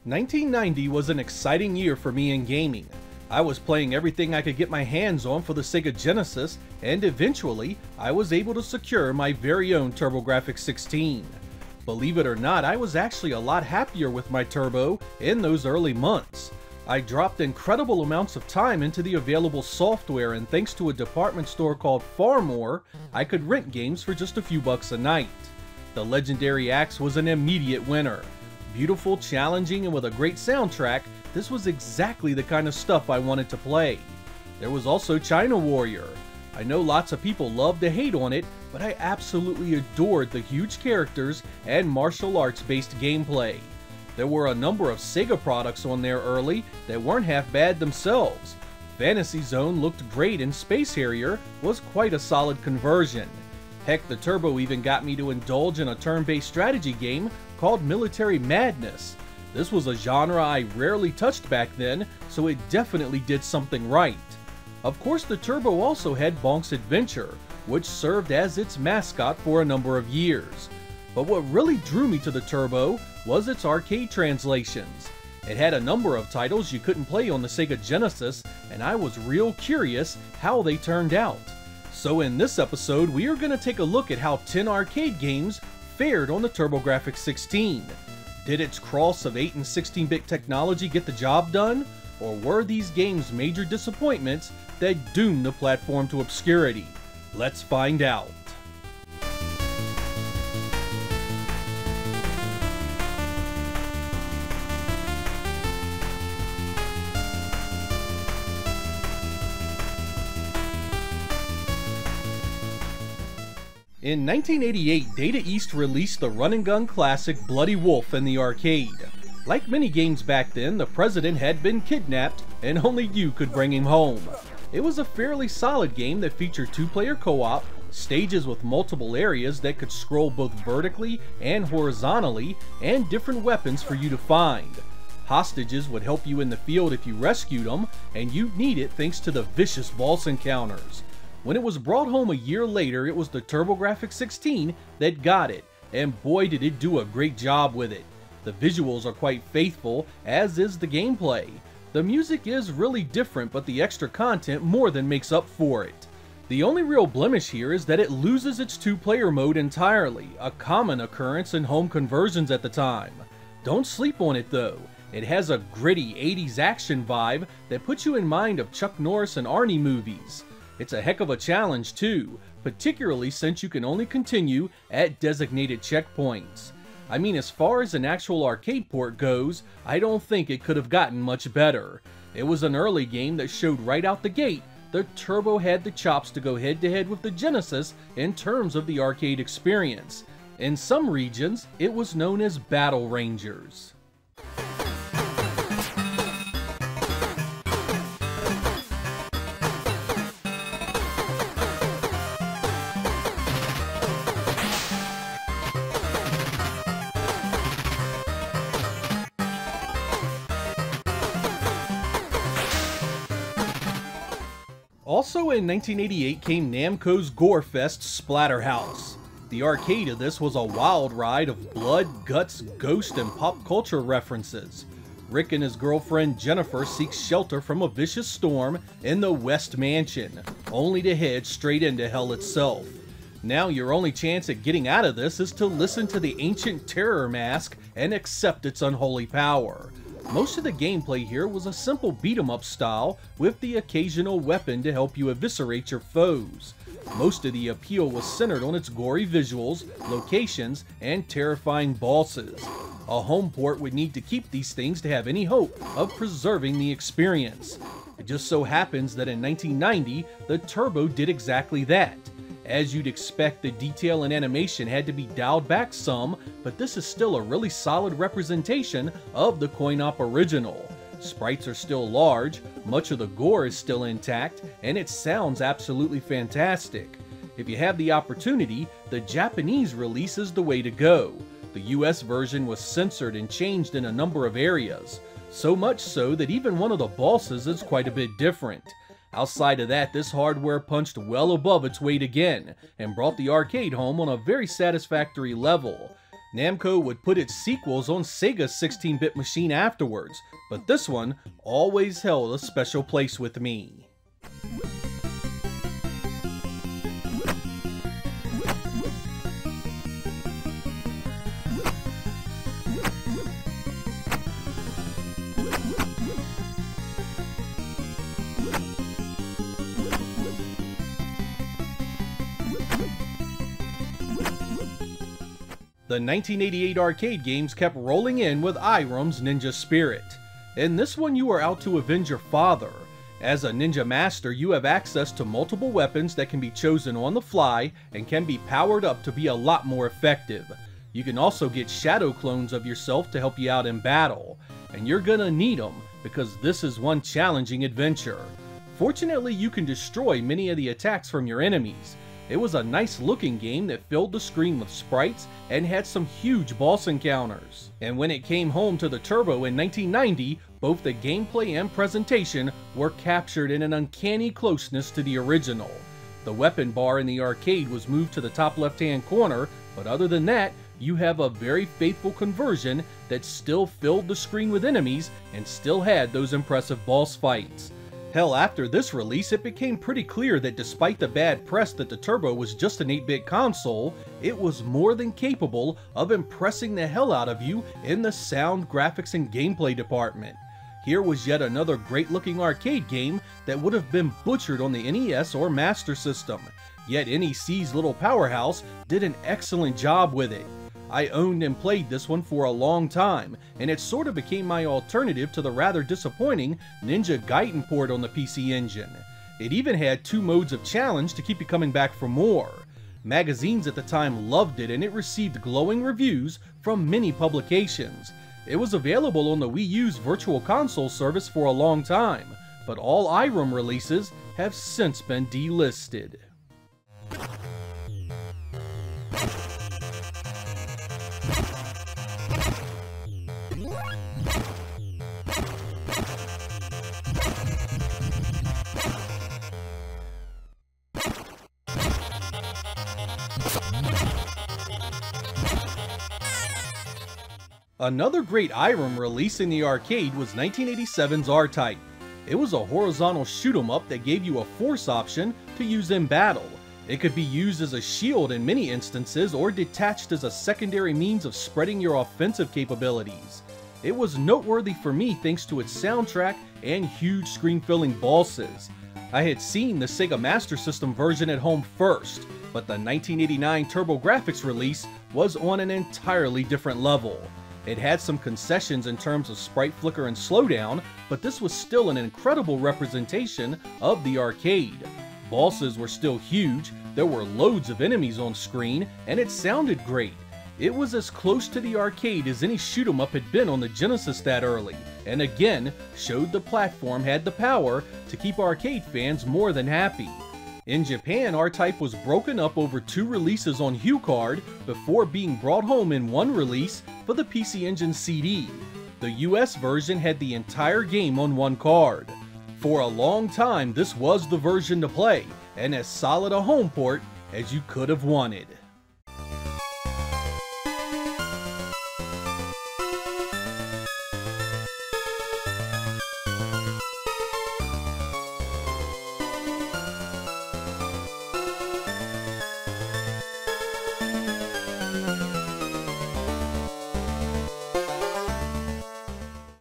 1990 was an exciting year for me in gaming. I was playing everything I could get my hands on for the Sega Genesis, and eventually, I was able to secure my very own Turbografx 16. Believe it or not, I was actually a lot happier with my Turbo in those early months. I dropped incredible amounts of time into the available software, and thanks to a department store called Far More, I could rent games for just a few bucks a night. The legendary Axe was an immediate winner. Beautiful, challenging, and with a great soundtrack, this was exactly the kind of stuff I wanted to play. There was also China Warrior. I know lots of people love to hate on it, but I absolutely adored the huge characters and martial arts based gameplay. There were a number of Sega products on there early that weren't half bad themselves. Fantasy Zone looked great, and Space Harrier was quite a solid conversion. Heck, the Turbo even got me to indulge in a turn-based strategy game called Military Madness. This was a genre I rarely touched back then, so it definitely did something right. Of course, the Turbo also had Bonk's Adventure, which served as its mascot for a number of years. But what really drew me to the Turbo was its arcade translations. It had a number of titles you couldn't play on the Sega Genesis, and I was real curious how they turned out. So in this episode, we are going to take a look at how 10 arcade games fared on the Turbografx 16. Did its cross of 8 and 16-bit technology get the job done? Or were these games major disappointments that doomed the platform to obscurity? Let's find out. In 1988, Data East released the run-and-gun classic Bloody Wolf in the arcade. Like many games back then, the president had been kidnapped, and only you could bring him home. It was a fairly solid game that featured two-player co-op, stages with multiple areas that could scroll both vertically and horizontally, and different weapons for you to find. Hostages would help you in the field if you rescued them, and you'd need it thanks to the vicious boss encounters. When it was brought home a year later, it was the Turbografx 16 that got it, and boy did it do a great job with it. The visuals are quite faithful, as is the gameplay. The music is really different, but the extra content more than makes up for it. The only real blemish here is that it loses its two-player mode entirely, a common occurrence in home conversions at the time. Don't sleep on it though. It has a gritty 80s action vibe that puts you in mind of Chuck Norris and Arnie movies. It's a heck of a challenge too, particularly since you can only continue at designated checkpoints. I mean, as far as an actual arcade port goes, I don't think it could have gotten much better. It was an early game that showed right out the gate the Turbo had the chops to go head-to-head with the Genesis in terms of the arcade experience. In some regions, it was known as Battle Rangers. Also in 1988 came Namco's gore-fest Splatterhouse. The arcade of this was a wild ride of blood, guts, ghost, and pop culture references. Rick and his girlfriend Jennifer seek shelter from a vicious storm in the West Mansion, only to head straight into hell itself. Now your only chance at getting out of this is to listen to the ancient terror mask and accept its unholy power. Most of the gameplay here was a simple beat-em-up style with the occasional weapon to help you eviscerate your foes. Most of the appeal was centered on its gory visuals, locations, and terrifying bosses. A home port would need to keep these things to have any hope of preserving the experience. It just so happens that in 1990, the Turbo did exactly that. As you'd expect, the detail and animation had to be dialed back some, but this is still a really solid representation of the coin-op original. Sprites are still large, much of the gore is still intact, and it sounds absolutely fantastic. If you have the opportunity, the Japanese release is the way to go. The US version was censored and changed in a number of areas, so much so that even one of the bosses is quite a bit different. Outside of that, this hardware punched well above its weight again, and brought the arcade home on a very satisfactory level. Namco would put its sequels on Sega's 16-bit machine afterwards, but this one always held a special place with me. The 1988 arcade games kept rolling in with Irum's ninja spirit. In this one you are out to avenge your father. As a ninja master you have access to multiple weapons that can be chosen on the fly and can be powered up to be a lot more effective. You can also get shadow clones of yourself to help you out in battle. And you're gonna need them because this is one challenging adventure. Fortunately you can destroy many of the attacks from your enemies. It was a nice looking game that filled the screen with sprites and had some huge boss encounters. And when it came home to the Turbo in 1990, both the gameplay and presentation were captured in an uncanny closeness to the original. The weapon bar in the arcade was moved to the top left hand corner, but other than that, you have a very faithful conversion that still filled the screen with enemies and still had those impressive boss fights. Hell, after this release, it became pretty clear that despite the bad press that the Turbo was just an 8-bit console, it was more than capable of impressing the hell out of you in the sound, graphics, and gameplay department. Here was yet another great-looking arcade game that would have been butchered on the NES or Master System, yet NEC's little powerhouse did an excellent job with it. I owned and played this one for a long time, and it sort of became my alternative to the rather disappointing Ninja Gaiden port on the PC Engine. It even had 2 modes of challenge to keep you coming back for more. Magazines at the time loved it and it received glowing reviews from many publications. It was available on the Wii U's Virtual Console service for a long time, but all Irum releases have since been delisted. Another great Irum release in the arcade was 1987's RType. It was a horizontal shoot-'em-up that gave you a force option to use in battle. It could be used as a shield in many instances or detached as a secondary means of spreading your offensive capabilities. It was noteworthy for me thanks to its soundtrack and huge screen-filling bosses. I had seen the Sega Master System version at home first, but the 1989 Turbografx release was on an entirely different level. It had some concessions in terms of sprite flicker and slowdown, but this was still an incredible representation of the arcade. Bosses were still huge, there were loads of enemies on screen, and it sounded great. It was as close to the arcade as any shoot-'em-up had been on the Genesis that early, and again showed the platform had the power to keep arcade fans more than happy. In Japan, RType was broken up over 2 releases on HuCard before being brought home in one release for the PC Engine CD. The US version had the entire game on one card. For a long time, this was the version to play, and as solid a home port as you could have wanted.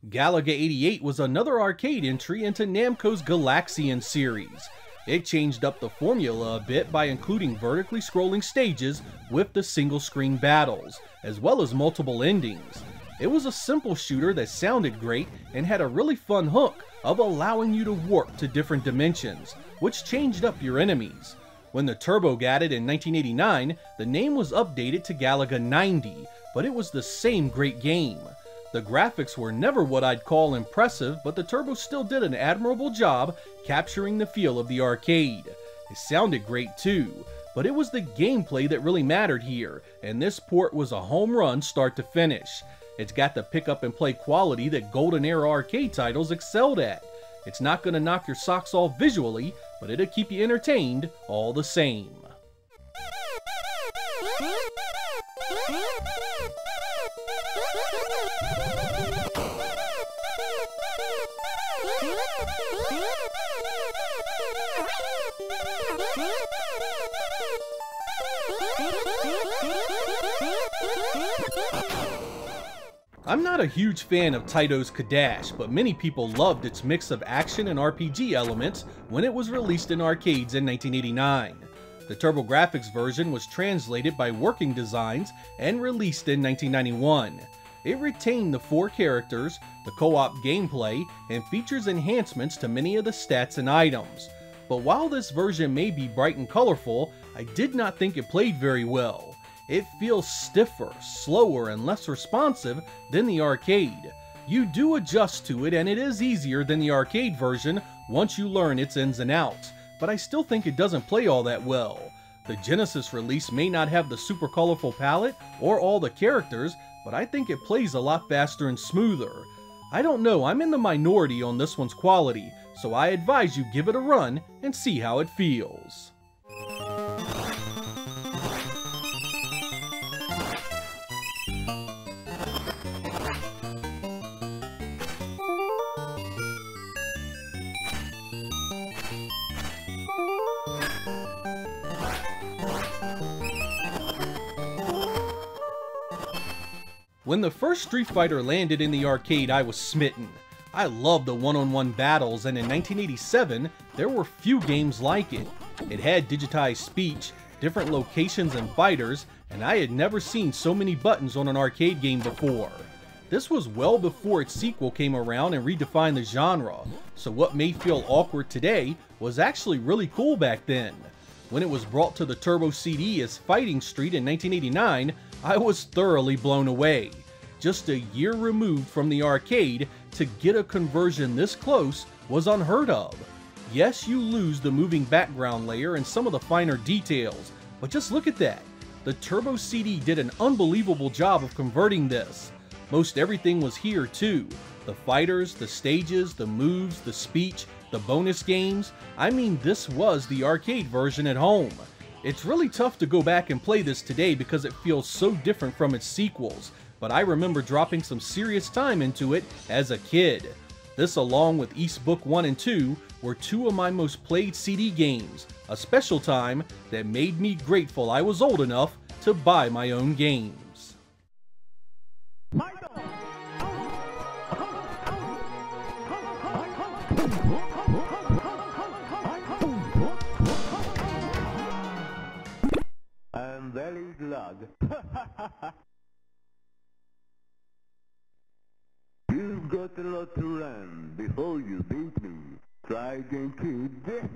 Galaga 88 was another arcade entry into Namco's Galaxian series. It changed up the formula a bit by including vertically scrolling stages with the single screen battles, as well as multiple endings. It was a simple shooter that sounded great and had a really fun hook of allowing you to warp to different dimensions, which changed up your enemies. When the Turbo got it in 1989, the name was updated to Galaga 90, but it was the same great game. The graphics were never what I'd call impressive, but the Turbo still did an admirable job capturing the feel of the arcade. It sounded great too, but it was the gameplay that really mattered here, and this port was a home run start to finish. It's got the pick up and play quality that Golden Era arcade titles excelled at. It's not going to knock your socks off visually, but it'll keep you entertained all the same. I'm not a huge fan of Taitos Dash, but many people loved its mix of action and RPG elements when it was released in arcades in 1989. The Turbografx version was translated by Working Designs and released in 1991. It retained the 4 characters, the co-op gameplay, and features enhancements to many of the stats and items. But while this version may be bright and colorful, I did not think it played very well. It feels stiffer, slower, and less responsive than the arcade. You do adjust to it, and it is easier than the arcade version once you learn its ins and outs, but I still think it doesn't play all that well. The Genesis release may not have the super colorful palette or all the characters, but I think it plays a lot faster and smoother. I don't know, I'm in the minority on this one's quality, so I advise you give it a run and see how it feels. When the first Street Fighter landed in the arcade, I was smitten. I loved the one-on-one battles, and in 1987, there were few games like it. It had digitized speech, different locations and fighters, and I had never seen so many buttons on an arcade game before. This was well before its sequel came around and redefined the genre, so what may feel awkward today was actually really cool back then. When it was brought to the Turbo CD as Fighting Street in 1989, I was thoroughly blown away. Just a year removed from the arcade, to get a conversion this close was unheard of. Yes, you lose the moving background layer and some of the finer details, but just look at that. The Turbo CD did an unbelievable job of converting this. Most everything was here too. The fighters, the stages, the moves, the speech, the bonus games. I mean, this was the arcade version at home. It's really tough to go back and play this today because it feels so different from its sequels, but I remember dropping some serious time into it as a kid. This, along with East Book 1 and 2, were 2 of my most played CD games, a special time that made me grateful I was old enough to buy my own games. I'm very glad. You've got a lot to learn before you beat me. Try again, kid.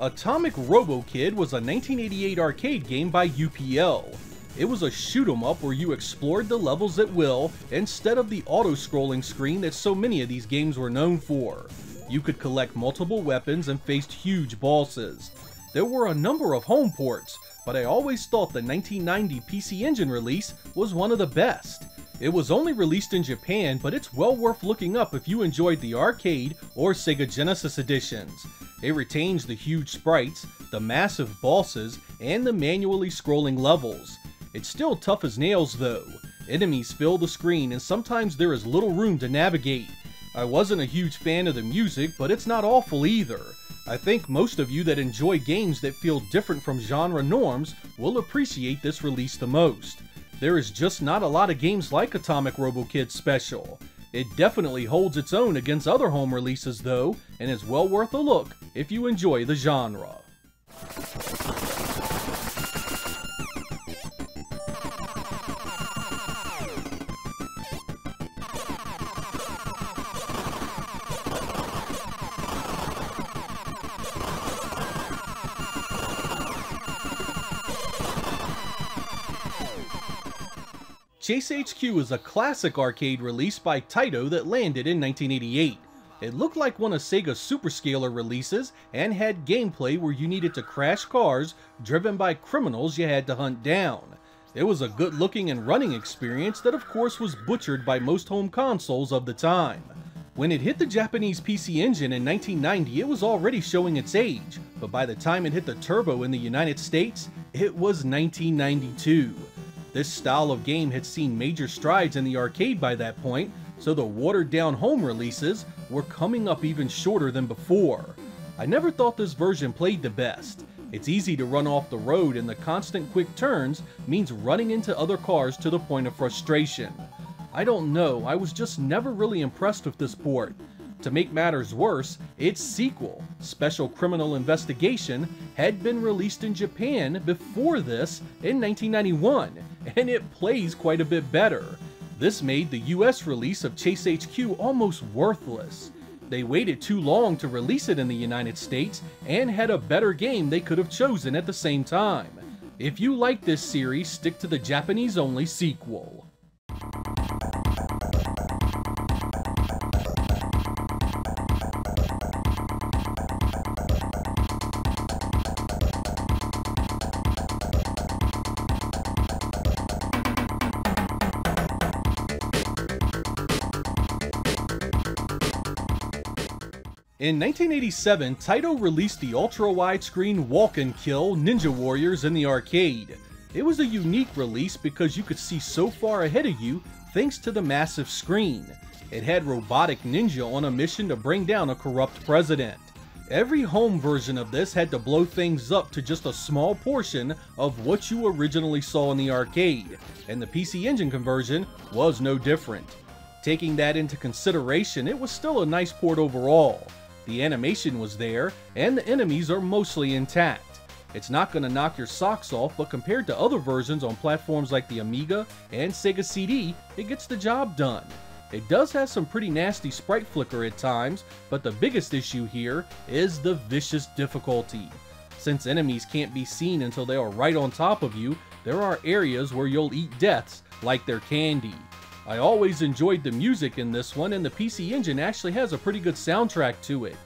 Atomic Robo Kid was a 1988 arcade game by UPL. It was a shoot-'em-up where you explored the levels at will instead of the auto-scrolling screen that so many of these games were known for. You could collect multiple weapons and faced huge bosses. There were a number of home ports, but I always thought the 1990 PC Engine release was one of the best. It was only released in Japan, but it's well worth looking up if you enjoyed the arcade or Sega Genesis editions. It retains the huge sprites, the massive bosses, and the manually scrolling levels. It's still tough as nails though. Enemies fill the screen and sometimes there is little room to navigate. I wasn't a huge fan of the music, but it's not awful either. I think most of you that enjoy games that feel different from genre norms will appreciate this release the most. There is just not a lot of games like Atomic Robo Kid Special. It definitely holds its own against other home releases though, and is well worth a look if you enjoy the genre. Chase HQ is a classic arcade release by Taito that landed in 1988. It looked like one of Sega's Superscaler releases and had gameplay where you needed to crash cars driven by criminals you had to hunt down. It was a good looking and running experience that of course was butchered by most home consoles of the time. When it hit the Japanese PC Engine in 1990, it was already showing its age, but by the time it hit the Turbo in the United States, it was 1992. This style of game had seen major strides in the arcade by that point, so the watered-down home releases were coming up even shorter than before. I never thought this version played the best. It's easy to run off the road and the constant quick turns means running into other cars to the point of frustration. I don't know, I was just never really impressed with this port. To make matters worse, its sequel, Special Criminal Investigation, had been released in Japan before this in 1991, and it plays quite a bit better. This made the US release of Chase HQ almost worthless. They waited too long to release it in the United States and had a better game they could have chosen at the same time. If you like this series, stick to the Japanese-only sequel. In 1987, Taito released the ultra-widescreen walk-and-kill Ninja Warriors in the arcade. It was a unique release because you could see so far ahead of you thanks to the massive screen. It had robotic ninja on a mission to bring down a corrupt president. Every home version of this had to blow things up to just a small portion of what you originally saw in the arcade, and the PC Engine conversion was no different. Taking that into consideration, it was still a nice port overall. The animation was there, and the enemies are mostly intact. It's not going to knock your socks off, but compared to other versions on platforms like the Amiga and Sega CD, it gets the job done. It does have some pretty nasty sprite flicker at times, but the biggest issue here is the vicious difficulty. Since enemies can't be seen until they are right on top of you, there are areas where you'll eat deaths like they're candy. I always enjoyed the music in this one, and the PC Engine actually has a pretty good soundtrack to it.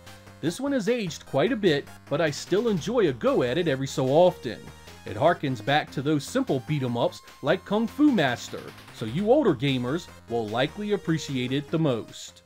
This one has aged quite a bit, but I still enjoy a go at it every so often. It harkens back to those simple beat-em-ups like Kung Fu Master, so you older gamers will likely appreciate it the most.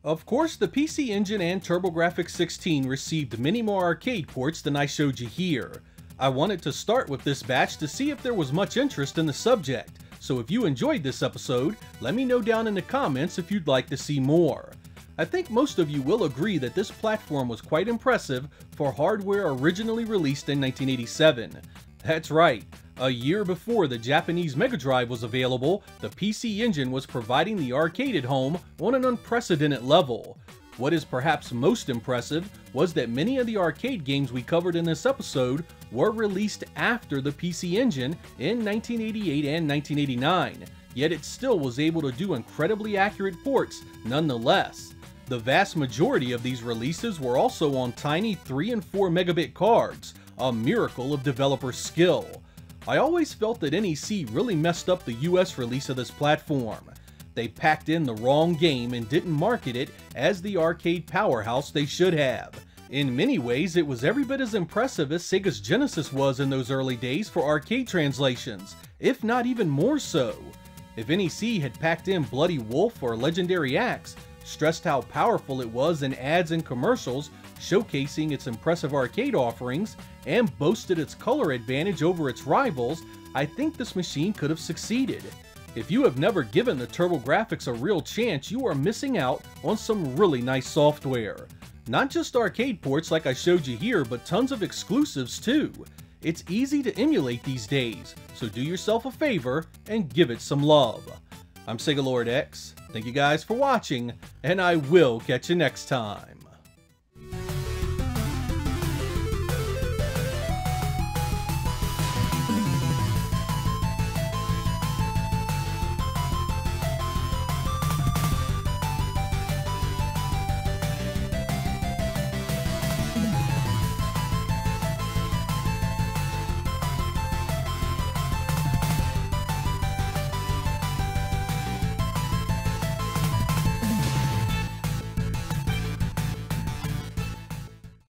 Of course, the PC Engine and Turbografx 16 received many more arcade ports than I showed you here. I wanted to start with this batch to see if there was much interest in the subject, so if you enjoyed this episode, let me know down in the comments if you'd like to see more. I think most of you will agree that this platform was quite impressive for hardware originally released in 1987. That's right. A year before the Japanese Mega Drive was available, the PC Engine was providing the arcade at home on an unprecedented level. What is perhaps most impressive was that many of the arcade games we covered in this episode were released after the PC Engine in 1988 and 1989, yet it still was able to do incredibly accurate ports nonetheless. The vast majority of these releases were also on tiny 3 and 4 megabit cards, a miracle of developer skill. I always felt that NEC really messed up the US release of this platform. They packed in the wrong game and didn't market it as the arcade powerhouse they should have. In many ways, it was every bit as impressive as Sega's Genesis was in those early days for arcade translations, if not even more so. If NEC had packed in Bloody Wolf or Legendary Axe, stressed how powerful it was in ads and commercials, showcasing its impressive arcade offerings, and boasted its color advantage over its rivals, I think this machine could have succeeded. If you have never given the Turbografx a real chance, you are missing out on some really nice software. Not just arcade ports like I showed you here, but tons of exclusives too. It's easy to emulate these days, so do yourself a favor and give it some love. I'm Sega Lord X, thank you guys for watching, and I will catch you next time.